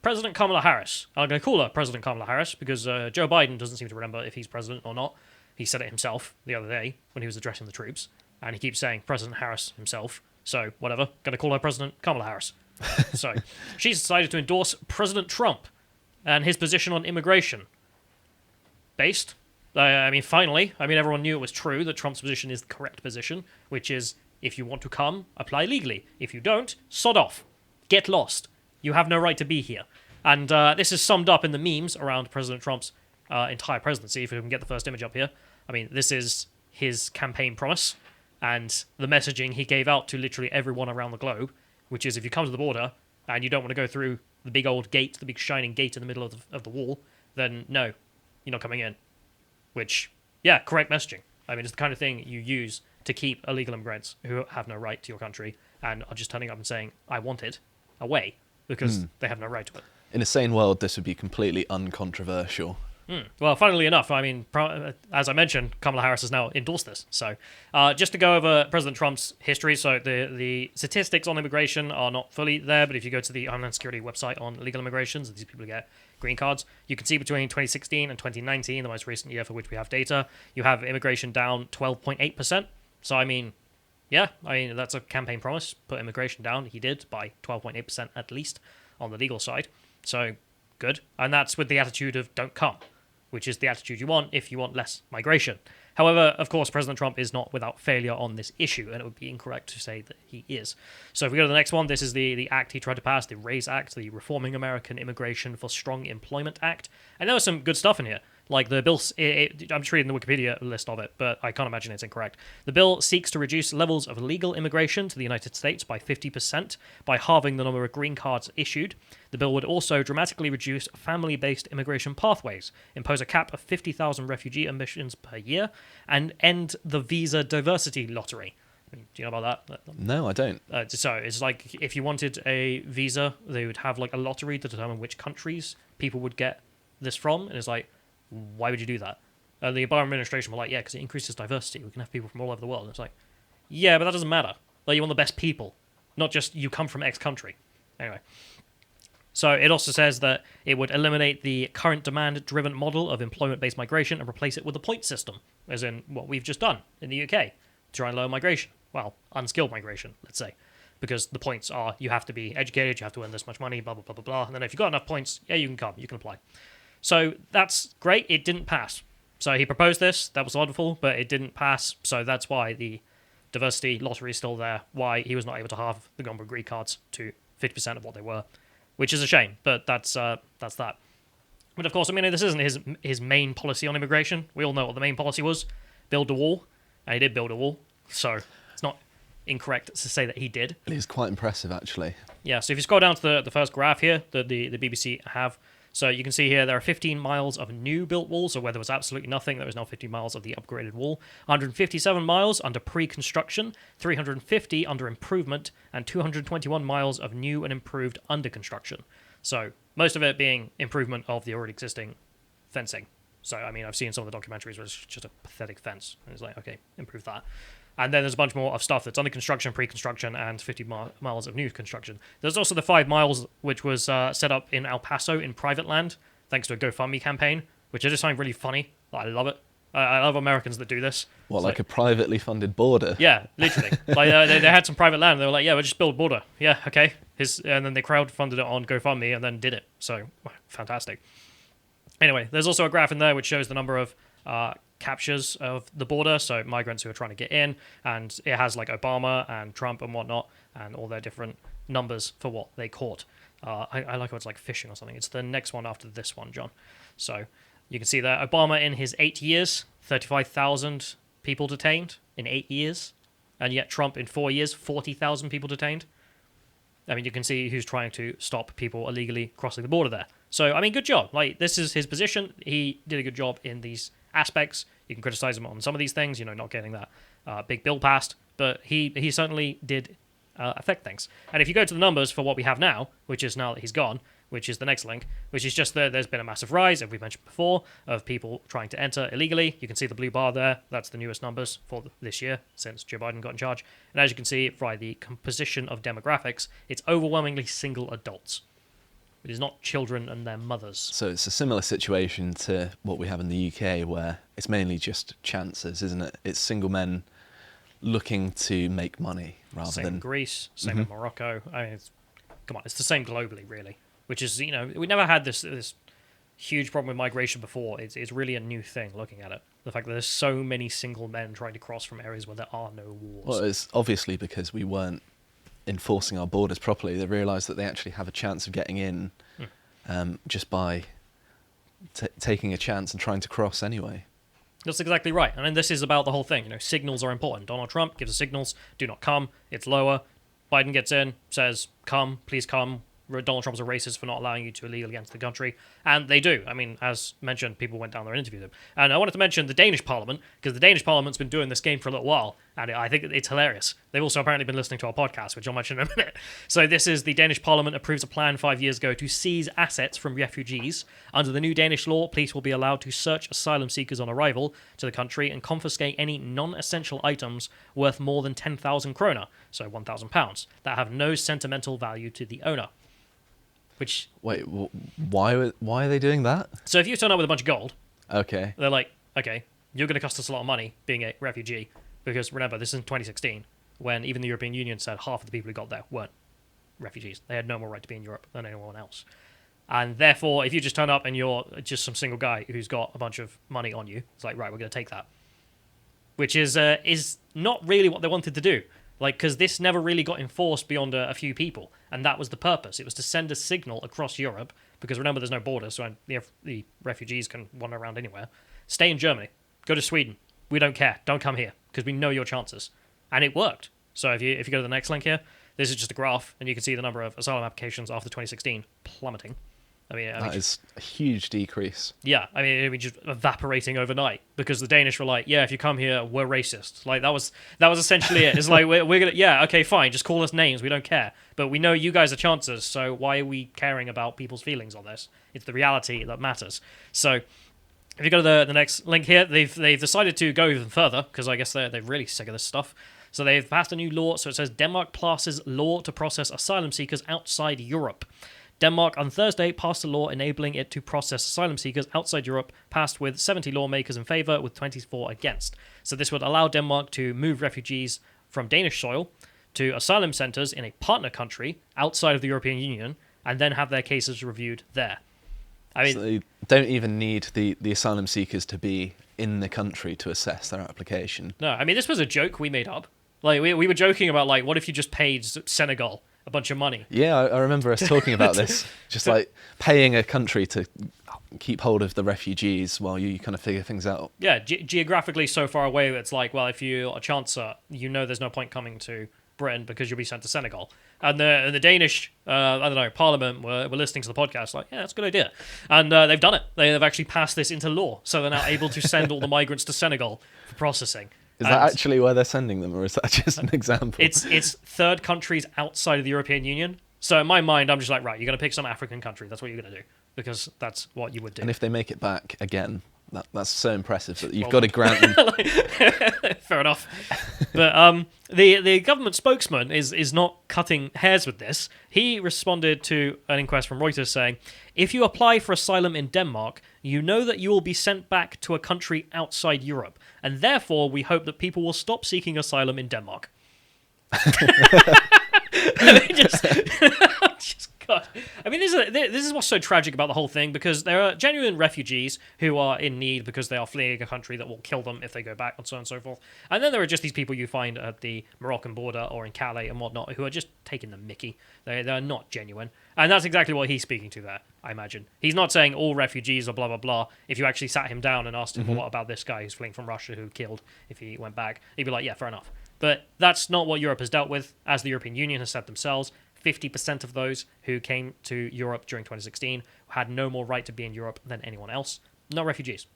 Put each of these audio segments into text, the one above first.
President Kamala Harris. I'm going to call her President Kamala Harris because Joe Biden doesn't seem to remember if he's president or not. He said it himself the other day when he was addressing the troops, and he keeps saying President Harris himself. So, whatever. Going to call her President Kamala Harris. So, she's decided to endorse President Trump and his position on immigration. Based, finally, everyone knew it was true that Trump's position is the correct position, which is, if you want to come, apply legally. If you don't, sod off. Get lost. You have no right to be here. And this is summed up in the memes around President Trump's entire presidency. If we can get the first image up here. This is his campaign promise and the messaging he gave out to literally everyone around the globe, which is if you come to the border and you don't want to go through the big old gate, the big shining gate in the middle of the wall, then no, you're not coming in. Which, yeah, correct messaging. It's the kind of thing you use to keep illegal immigrants who have no right to your country and are just turning up and saying, I want it, away, because they have no right to it. In a sane world, this would be completely uncontroversial. Well, funnily enough, as I mentioned, Kamala Harris has now endorsed this. So, just to go over President Trump's history, so the statistics on immigration are not fully there, but if you go to the Homeland Security website on illegal immigrations, these people get green cards, you can see between 2016 and 2019, the most recent year for which we have data, you have immigration down 12.8%. So, that's a campaign promise. Put immigration down. He did by 12.8% at least on the legal side. So, good. And that's with the attitude of don't come, which is the attitude you want if you want less migration. However, of course, President Trump is not without failure on this issue, and it would be incorrect to say that he is. So if we go to the next one, this is the act he tried to pass, the RAISE Act, the Reforming American Immigration for Strong Employment Act. And there was some good stuff in here. Like the bill, I'm just reading the Wikipedia list of it, but I can't imagine it's incorrect. The bill seeks to reduce levels of illegal immigration to the United States by 50% by halving the number of green cards issued. The bill would also dramatically reduce family-based immigration pathways, impose a cap of 50,000 refugee admissions per year, and end the visa diversity lottery. Do you know about that? No, I don't. So it's like if you wanted a visa, they would have like a lottery to determine which countries people would get this from, and it's like, why would you do that? The Obama administration were like, yeah, because it increases diversity. We can have people from all over the world. And it's like, yeah, but that doesn't matter. Like, you want the best people, not just you come from X country. Anyway. So it also says that it would eliminate the current demand-driven model of employment-based migration and replace it with a point system, as in what we've just done in the UK, to try and lower migration. Well, unskilled migration, let's say. Because the points are, you have to be educated, you have to earn this much money, blah, blah, blah, blah, blah. And then if you've got enough points, yeah, you can come, you can apply. So that's great. It didn't pass. So he proposed this. That was wonderful, but it didn't pass. So that's why the diversity lottery is still there. Why he was not able to halve the number of green cards to 50% of what they were, which is a shame. But that's that. But of course, this isn't his main policy on immigration. We all know what the main policy was: build a wall, and he did build a wall. So it's not incorrect to say that he did. It is quite impressive, actually. Yeah. So if you scroll down to the first graph here that the BBC have. So you can see here there are 15 miles of new built walls, so where there was absolutely nothing, there is now 50 miles of the upgraded wall, 157 miles under pre-construction, 350 under improvement, and 221 miles of new and improved under construction. So most of it being improvement of the already existing fencing. So, I've seen some of the documentaries where it's just a pathetic fence, and it's like, okay, improve that. And then there's a bunch more of stuff that's under construction, pre-construction, and 50 miles of new construction. There's also the 5 miles, which was set up in El Paso in private land, thanks to a GoFundMe campaign, which I just find really funny. I love it. I love Americans that do this. What, like a privately funded border? Yeah, literally. They had some private land, and they were like, yeah, we'll just build a border. Yeah, okay. And then they crowdfunded it on GoFundMe and then did it. So, fantastic. Anyway, there's also a graph in there which shows the number of captures of the border, so migrants who are trying to get in, and it has like Obama and Trump and whatnot, and all their different numbers for what they caught. I like how it's like fishing or something. It's the next one after this one, John. So you can see that Obama in his 8 years, 35,000 people detained in 8 years, and yet Trump in 4 years, 40,000 people detained. You can see who's trying to stop people illegally crossing the border there. So, good job. This is his position. He did a good job in these aspects. You can criticize him on some of these things, not getting that big bill passed, but he certainly did affect things. And if you go to the numbers for what we have now, which is now that he's gone, which is the next link, which is just there's been a massive rise, as we mentioned before, of people trying to enter illegally. You can see the blue bar there. That's the newest numbers for this year since Joe Biden got in charge. And as you can see, by the composition of demographics, it's overwhelmingly single adults. It is not children and their mothers. So it's a similar situation to what we have in the UK, where it's mainly just chances, isn't it? It's single men looking to make money rather Same than in Greece, same in Morocco. I mean, come on, it's the same globally, really. Which is, we never had this huge problem with migration before. It's really a new thing looking at it. The fact that there's so many single men trying to cross from areas where there are no wars. Well, it's obviously because we weren't enforcing our borders properly. They realised that they actually have a chance of getting in just by taking a chance and trying to cross anyway. That's exactly right. And this is about the whole thing. Signals are important. Donald Trump gives the signals, do not come. It's lower. Biden gets in, says, come, please come. Donald Trump's a racist for not allowing you to illegally enter the country. And they do. I mean, as mentioned, people went down there and interviewed them. And I wanted to mention the Danish parliament, because the Danish parliament's been doing this game for a little while, and I think it's hilarious. They've also apparently been listening to our podcast, which I'll mention in a minute. So this is the Danish parliament approves a plan 5 years ago to seize assets from refugees. Under the new Danish law, police will be allowed to search asylum seekers on arrival to the country and confiscate any non-essential items worth more than 10,000 kroner, so £1,000, that have no sentimental value to the owner. Which, wait, why are they doing that? So if you turn up with a bunch of gold, Okay. they're like, okay, you're going to cost us a lot of money being a refugee, because remember, this is in 2016, when even the European Union said half of the people who got there weren't refugees. They had no more right to be in Europe than anyone else. And therefore, if you just turn up and you're just some single guy who's got a bunch of money on you, it's like, right, we're going to take that. Which is not really what they wanted to do. Because this never really got enforced beyond a few people, and that was the purpose. It was to send a signal across Europe, because remember, there's no borders, so the refugees can wander around anywhere. Stay in Germany. Go to Sweden. We don't care. Don't come here, because we know your chances. And it worked. So if you go to the next link here, this is just a graph, and you can see the number of asylum applications after 2016 plummeting. That is a huge decrease. Yeah, I mean, just evaporating overnight, because the Danish were like, yeah, if you come here, we're racist. Like, that was essentially it. It's like, we're gonna, yeah, okay, fine, just call us names, we don't care. But we know you guys are chances, so why are we caring about people's feelings on this? It's the reality that matters. So, if you go to the next link here, they've decided to go even further, because I guess they're really sick of this stuff. So they've passed a new law, so it says Denmark passes law to process asylum seekers outside Europe. Denmark on Thursday passed a law enabling it to process asylum seekers outside Europe, passed with 70 lawmakers in favour with 24 against. So this would allow Denmark to move refugees from Danish soil to asylum centres in a partner country outside of the European Union, and then have their cases reviewed there. I mean, so they don't even need the asylum seekers to be in the country to assess their application. No, I mean, this was a joke we made up. Like, we were joking about, like, what if you just paid Senegal a bunch of money? Yeah, I remember us talking about this. Just like paying a country to keep hold of the refugees while you kind of figure things out. Yeah, geographically so far away, it's like, well, if you're a Chancellor, there's no point coming to Britain because you'll be sent to Senegal. And the Danish, Parliament were listening to the podcast, like, yeah, that's a good idea. And they've done it. They've actually passed this into law, so they're now able to send all the migrants to Senegal for processing. Is that actually where they're sending them, or is that just an example? It's third countries outside of the European Union. So in my mind, I'm just like, right, you're going to pick some African country. That's what you're going to do, because that's what you would do. And if they make it back again, that's so impressive that you've got to grant them. Fair enough. But the government spokesman is not cutting hairs with this. He responded to an inquest from Reuters saying, if you apply for asylum in Denmark, you know that you will be sent back to a country outside Europe, and therefore we hope that people will stop seeking asylum in Denmark. God. I mean, this is what's so tragic about the whole thing, because there are genuine refugees who are in need because they are fleeing a country that will kill them if they go back, and so on and so forth. And then there are just these people you find at the Moroccan border or in Calais and whatnot who are just taking the mickey. They're not genuine. And that's exactly what he's speaking to there, I imagine. He's not saying all refugees are blah, blah, blah. If you actually sat him down and asked him, well, what about this guy who's fleeing from Russia who killed if he went back, he'd be like, yeah, fair enough. But that's not what Europe has dealt with. As the European Union has said themselves, 50% of those who came to Europe during 2016 had no more right to be in Europe than anyone else. Not refugees.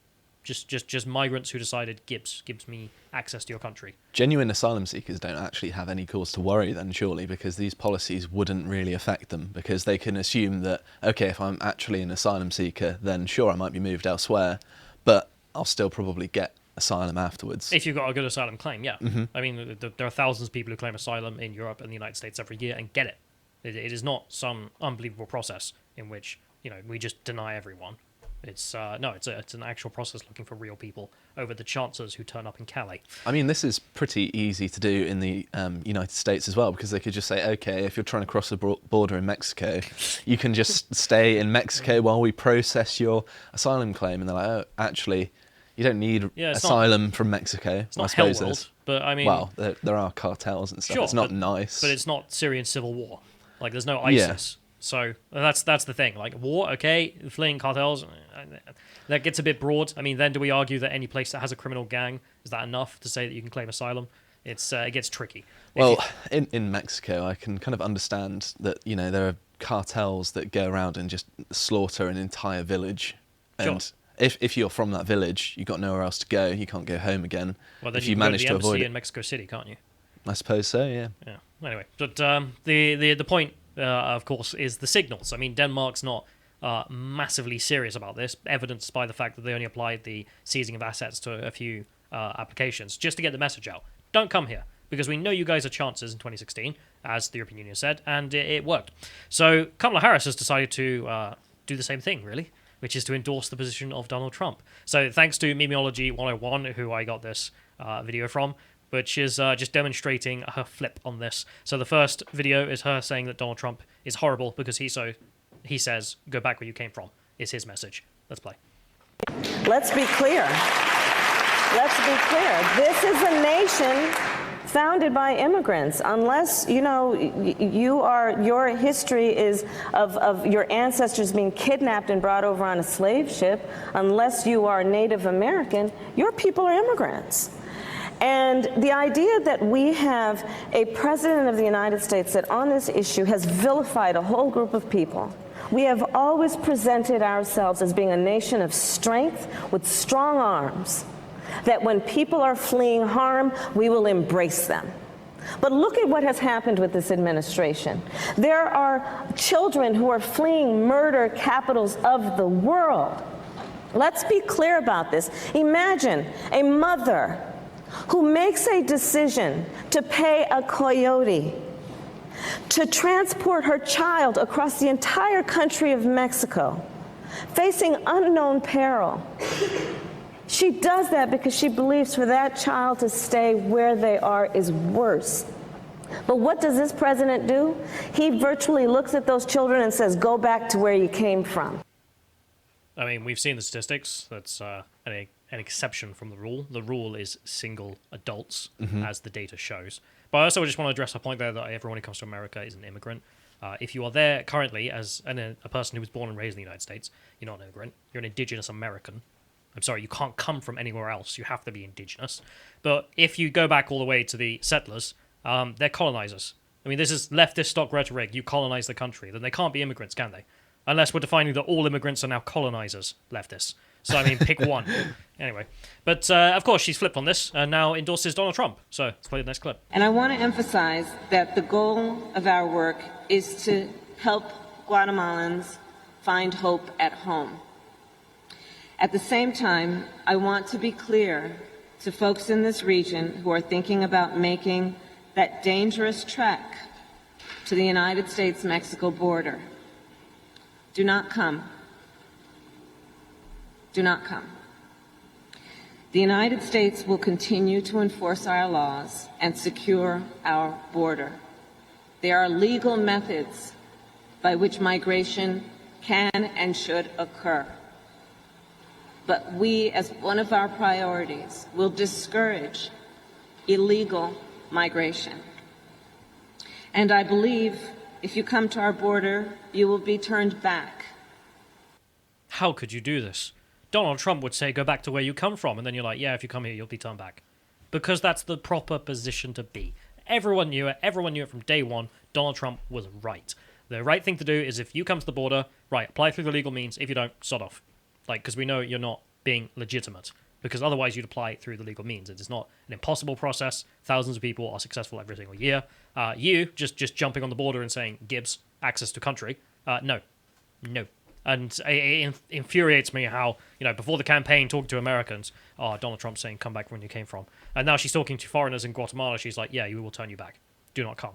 Just migrants who decided gives me access to your country. Genuine asylum seekers don't actually have any cause to worry then, surely, because these policies wouldn't really affect them, because they can assume that, okay, if I'm actually an asylum seeker, then sure, I might be moved elsewhere, but I'll still probably get asylum afterwards. If you've got a good asylum claim, yeah. Mm-hmm. I mean, there are thousands of people who claim asylum in Europe and the United States every year and get it. It is not some unbelievable process. in which we just deny everyone. It's it's an actual process looking for real people over the chancers who turn up in Calais. I mean, this is pretty easy to do in the United States as well, because they could just say, okay, if you're trying to cross the border in Mexico, you can just stay in Mexico while we process your asylum claim. And they're like, oh, actually, you don't need asylum from Mexico. It's not hell world, but I mean... Well, there are cartels and stuff. Sure, it's not nice. But it's not Syrian civil war. Like, there's no ISIS. Yeah. So that's the thing. Like, war, okay, fleeing cartels, that gets a bit broad. I mean, then do we argue that any place that has a criminal gang, is that enough to say that you can claim asylum? It gets tricky. Well, in Mexico, I can kind of understand that, there are cartels that go around and just slaughter an entire village. And sure. If you're from that village, you've got nowhere else to go. You can't go home again. Well, then if you manage go to the to avoid embassy it. in Mexico City, can't you? I suppose so, yeah. Yeah. Anyway, but the point, of course, is the signals. I mean, Denmark's not massively serious about this, evidenced by the fact that they only applied the seizing of assets to a few applications just to get the message out. Don't come here, because we know you guys are chancers in 2016, as the European Union said, and it worked. So Kamala Harris has decided to do the same thing, really, which is to endorse the position of Donald Trump. So thanks to Memeology 101, who I got this video from, which is just demonstrating her flip on this. So the first video is her saying that Donald Trump is horrible because he says, go back where you came from, is his message. Let's play. Let's be clear. Let's be clear. This is a nation founded by immigrants. Unless, your history is of your ancestors being kidnapped and brought over on a slave ship, unless you are Native American, your people are immigrants. And the idea that we have a president of the United States that on this issue has vilified a whole group of people. We have always presented ourselves as being a nation of strength with strong arms, that when people are fleeing harm, we will embrace them. But look at what has happened with this administration. There are children who are fleeing murder capitals of the world. Let's be clear about this. Imagine a mother who makes a decision to pay a coyote to transport her child across the entire country of Mexico, facing unknown peril. She does that because she believes for that child to stay where they are is worse. But what does this president do? He virtually looks at those children and says, go back to where you came from. I mean, we've seen the statistics. That's an exception from the rule. The rule is single adults, as the data shows. But I also just want to address a point there that everyone who comes to America is an immigrant. If you are there currently as a person who was born and raised in the United States, you're not an immigrant. You're an indigenous American. I'm sorry, you can't come from anywhere else. You have to be indigenous. But if you go back all the way to the settlers, they're colonizers. I mean, this is leftist stock rhetoric. You colonize the country. Then they can't be immigrants, can they? Unless we're defining that all immigrants are now colonizers, leftists. So, I mean, pick one. Anyway. But, of course, she's flipped on this and now endorses Donald Trump. So, let's play the next clip. And I want to emphasize that the goal of our work is to help Guatemalans find hope at home. At the same time, I want to be clear to folks in this region who are thinking about making that dangerous trek to the United States-Mexico border. Do not come. Do not come. The United States will continue to enforce our laws and secure our border. There are legal methods by which migration can and should occur. But we, as one of our priorities, will discourage illegal migration. And I believe if you come to our border, you will be turned back. How could you do this? Donald Trump would say, go back to where you come from. And then you're like, yeah, if you come here, you'll be turned back. Because that's the proper position to be. Everyone knew it. Everyone knew it from day one. Donald Trump was right. The right thing to do is if you come to the border, right, apply through the legal means. If you don't, sod off. Like, because we know you're not being legitimate. Because otherwise you'd apply through the legal means. It is not an impossible process. Thousands of people are successful every single year. You just jumping on the border and saying, Gibbs, access to country. No. And it infuriates me how, before the campaign, talking to Americans, Donald Trump saying, come back when you came from. And now she's talking to foreigners in Guatemala. She's like, yeah, we will turn you back. Do not come.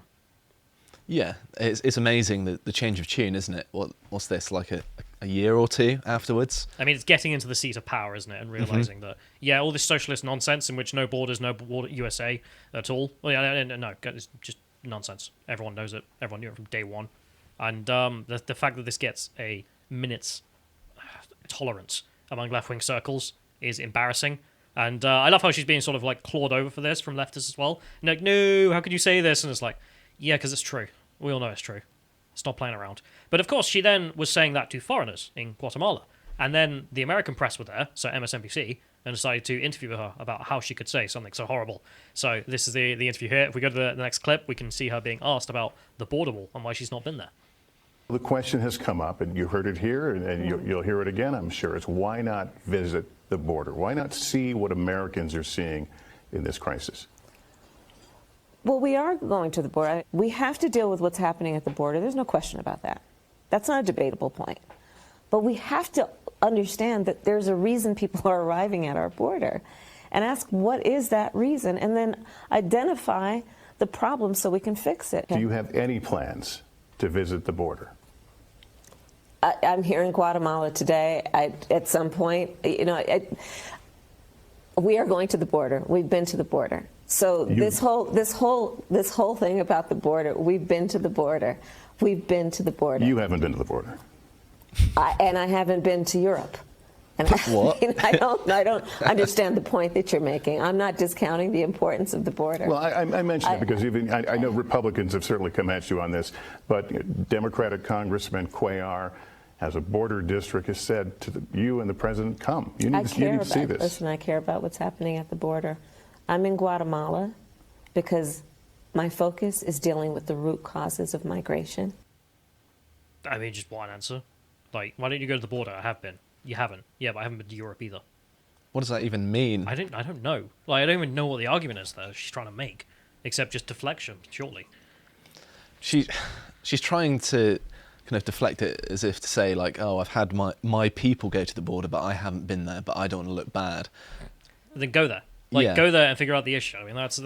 Yeah, it's amazing the change of tune, isn't it? What's this, like a year or two afterwards? I mean, it's getting into the seat of power, isn't it? And realizing that, yeah, all this socialist nonsense in which no borders, no border USA at all. Well, yeah, no, it's just nonsense. Everyone knows it. Everyone knew it from day one. And the fact that this gets a minute's tolerance among left-wing circles is embarrassing. And I love how she's being sort of like clawed over for this from leftists as well. And like, no, how could you say this? And it's like, yeah, because it's true. We all know it's true. Stop playing around. But of course, she then was saying that to foreigners in Guatemala. And then the American press were there, so MSNBC, and decided to interview her about how she could say something so horrible. So this is the interview here. If we go to the next clip, we can see her being asked about the border wall and why she's not been there. The question has come up, and you heard it here, and you'll hear it again, I'm sure. It's why not visit the border? Why not see what Americans are seeing in this crisis? Well, we are going to the border. We have to deal with what's happening at the border. There's no question about that. That's not a debatable point. But we have to understand that there's a reason people are arriving at our border and ask what is that reason, and then identify the problem so we can fix it. Do you have any plans to visit the border? I'm here in Guatemala today. At some point, we are going to the border. We've been to the border. So this whole thing about the border, we've been to the border. We've been to the border. You haven't been to the border. And I haven't been to Europe. And What? I don't understand the point that you're making. I'm not discounting the importance of the border. Well, I mentioned it because even I know Republicans have certainly come at you on this, but Democratic Congressman Cuellar has a border district, has said to you and the president, come. You need to see this. Listen, I care about what's happening at the border. I'm in Guatemala because my focus is dealing with the root causes of migration. I mean, just one answer. Like, why don't you go to the border? I have been. You haven't. Yeah, but I haven't been to Europe either. What does that even mean? I don't know. Like, I don't even know what the argument is there she's trying to make, except just deflection, surely. She's trying to kind of deflect it as if to say, like, oh, I've had my people go to the border, but I haven't been there, but I don't want to look bad. Then go there. Like, Yeah. go there and figure out the issue. I mean, that's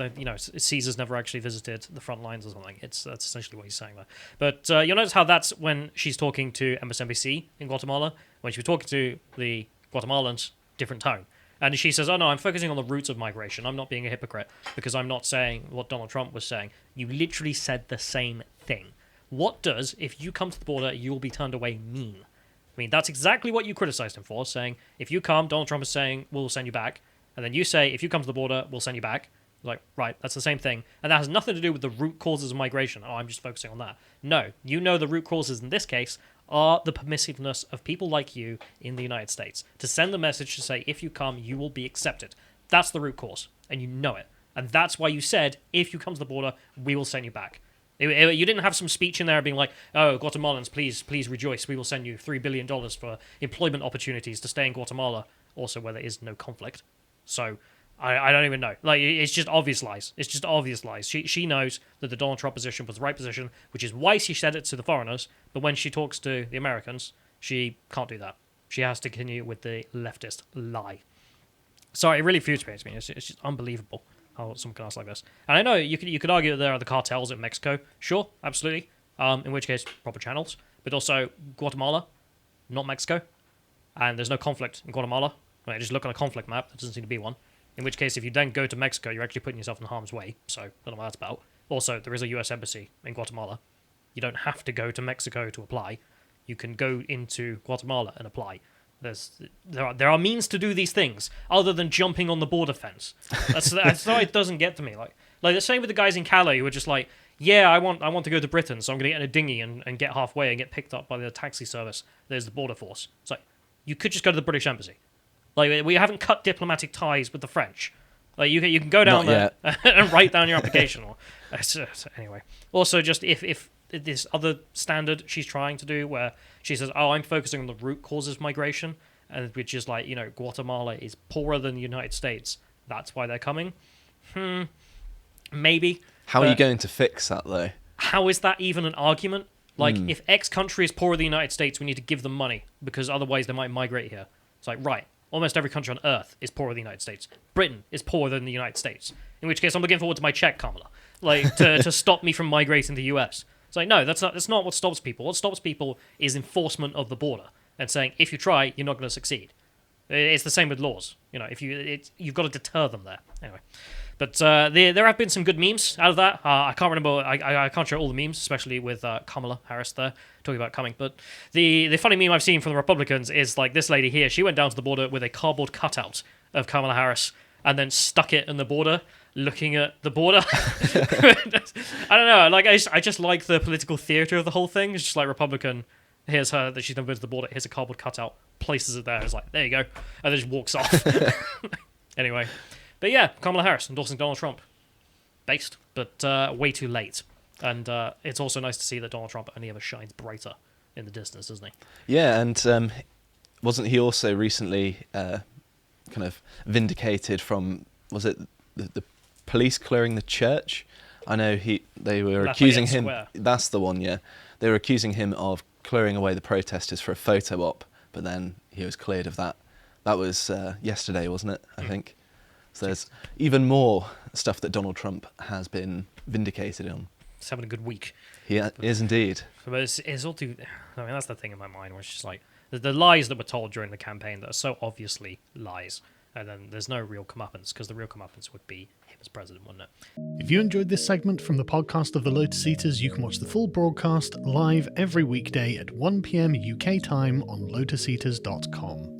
Caesar's never actually visited the front lines or something. That's essentially what he's saying there. But you'll notice how that's when she's talking to MSNBC in Guatemala. When she was talking to the Guatemalans, different tone. And she says, oh no, I'm focusing on the roots of migration. I'm not being a hypocrite because I'm not saying what Donald Trump was saying. You literally said the same thing. What does, if you come to the border, you will be turned away mean? I mean, that's exactly what you criticized him for, saying, if you come, Donald Trump is saying, we'll send you back. And then you say, if you come to the border, we'll send you back. Like, right, that's the same thing. And that has nothing to do with the root causes of migration. Oh, I'm just focusing on that. No, you know the root causes in this case are the permissiveness of people like you in the United States. To send the message to say, if you come, you will be accepted. That's the root cause. And you know it. And that's why you said, if you come to the border, we will send you back. You didn't have some speech in there being like, oh, Guatemalans, please rejoice. We will send you $3 billion for employment opportunities to stay in Guatemala, also where there is no conflict. So I don't even know. Like, it's just obvious lies. It's just obvious lies. She knows that the Donald Trump position was the right position, which is why she said it to the foreigners. But when she talks to the Americans, she can't do that. She has to continue with the leftist lie. So it really infuriates me. It's just unbelievable how someone can ask like this. And I know you could argue that there are the cartels in Mexico. Sure, absolutely. In which case, proper channels. But also Guatemala, not Mexico. And there's no conflict in Guatemala. Right, just look on a conflict map. There doesn't seem to be one. In which case, if you then go to Mexico, you're actually putting yourself in harm's way. So, I don't know what that's about. Also, there is a US embassy in Guatemala. You don't have to go to Mexico to apply. You can go into Guatemala and apply. There are means to do these things other than jumping on the border fence. That's why it doesn't get to me. Like the same with the guys in Calais who are just like, yeah, I want to go to Britain, so I'm going to get in a dinghy and get halfway and get picked up by the taxi service. There's the border force. It's like, you could just go to the British embassy. Like, we haven't cut diplomatic ties with the French. Like, you can go down there and write down your application. Anyway. Also, just if this other standard she's trying to do where she says, oh, I'm focusing on the root causes of migration, and which is like, Guatemala is poorer than the United States. That's why they're coming. Maybe. How are you going to fix that, though? How is that even an argument? Like, if X country is poorer than the United States, we need to give them money, because otherwise they might migrate here. It's like, right. Almost every country on Earth is poorer than the United States. Britain is poorer than the United States. In which case, I'm looking forward to my check, Kamala. Like, to stop me from migrating to the US. It's like, no, that's not what stops people. What stops people is enforcement of the border and saying, if you try, you're not going to succeed. It's the same with laws. You've got to deter them there. Anyway. But there have been some good memes out of that. I can't remember. I can't share all the memes, especially with Kamala Harris there talking about coming. But the funny meme I've seen from the Republicans is like this lady here. She went down to the border with a cardboard cutout of Kamala Harris and then stuck it in the border, looking at the border. I don't know. Like I just like the political theater of the whole thing. It's just like Republican. Here's her that she's never been to the border. Here's a cardboard cutout. Places it there. It's like, there you go, and then just walks off. Anyway. But yeah, Kamala Harris endorsing Donald Trump. Based, but way too late. And it's also nice to see that Donald Trump only ever shines brighter in the distance, doesn't he? Yeah, and wasn't he also recently kind of vindicated from, was it the police clearing the church? I know they were accusing him. Square. That's the one, yeah. They were accusing him of clearing away the protesters for a photo op, but then he was cleared of that. That was yesterday, wasn't it? I think. So there's even more stuff that Donald Trump has been vindicated on. He's having a good week. He is indeed. But it's all too... I mean, that's the thing in my mind, where it's just like, the lies that were told during the campaign that are so obviously lies, and then there's no real comeuppance, because the real comeuppance would be him as president, wouldn't it? If you enjoyed this segment from the podcast of the Lotus Eaters, you can watch the full broadcast live every weekday at 1 p.m. UK time on lotuseaters.com.